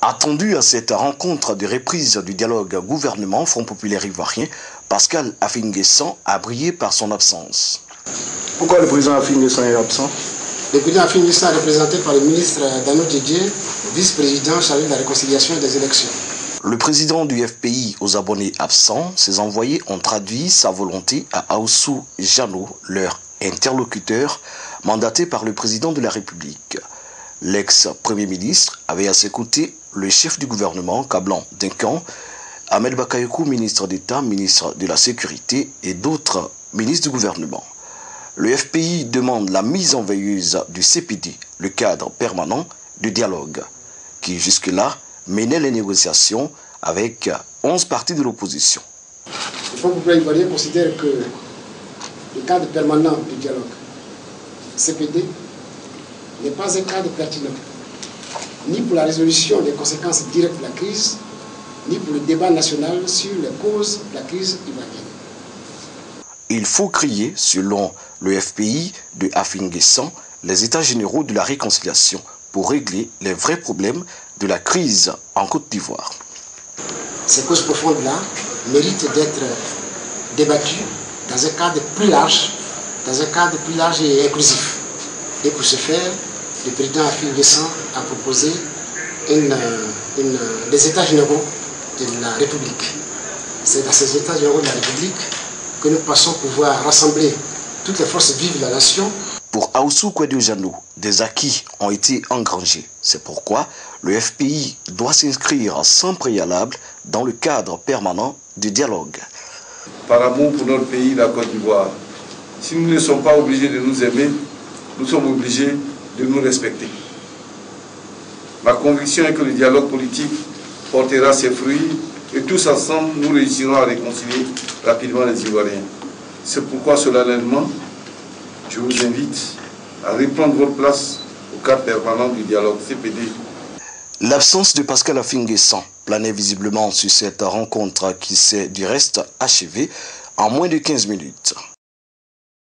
Attendu à cette rencontre de reprise du dialogue gouvernement Front Populaire Ivoirien, Pascal Affi N'Guessan a brillé par son absence. Pourquoi le président Affi N'Guessan est absent? Le président Affi N'Guessan est représenté par le ministre Dano Didier, vice-président chargé de la réconciliation et des élections. Le président du FPI aux abonnés absents, ses envoyés ont traduit sa volonté à Aoussou Jano, leur interlocuteur, mandaté par le président de la République. L'ex-premier ministre avait à ses côtés le chef du gouvernement, Kablan Dinkan, Ahmed Bakayoko, ministre d'État, ministre de la Sécurité et d'autres ministres du gouvernement. Le FPI demande la mise en veilleuse du CPD, le cadre permanent du dialogue, qui jusque-là menait les négociations avec 11 partis de l'opposition. Le Front Populaire Ivoirien considère que le cadre permanent du dialogue, CPD, n'est pas un cadre pertinent, ni pour la résolution des conséquences directes de la crise, ni pour le débat national sur les causes de la crise ivoirienne. Il faut créer, selon le FPI de Affi N'Guessan, les états généraux de la réconciliation pour régler les vrais problèmes de la crise en Côte d'Ivoire. Ces causes profondes-là méritent d'être débattues dans un cadre plus large, et inclusif. Et pour ce faire, le président Affi N'Guessan a proposé les états généraux de la République. C'est dans ces états généraux de la République que nous pensons pouvoir rassembler toutes les forces vives de la nation. Pour Aoussou Jano, des acquis ont été engrangés. C'est pourquoi le FPI doit s'inscrire sans préalable dans le cadre permanent du dialogue. Par amour pour notre pays, la Côte d'Ivoire, si nous ne sommes pas obligés de nous aimer, nous sommes obligés de nous respecter. Ma conviction est que le dialogue politique portera ses fruits et tous ensemble, nous réussirons à réconcilier rapidement les Ivoiriens. C'est pourquoi, solennellement, je vous invite à reprendre votre place au cadre permanent du dialogue CPD. L'absence de Pascal Affi N'Guessan planait visiblement sur cette rencontre qui s'est du reste achevée en moins de 15 minutes.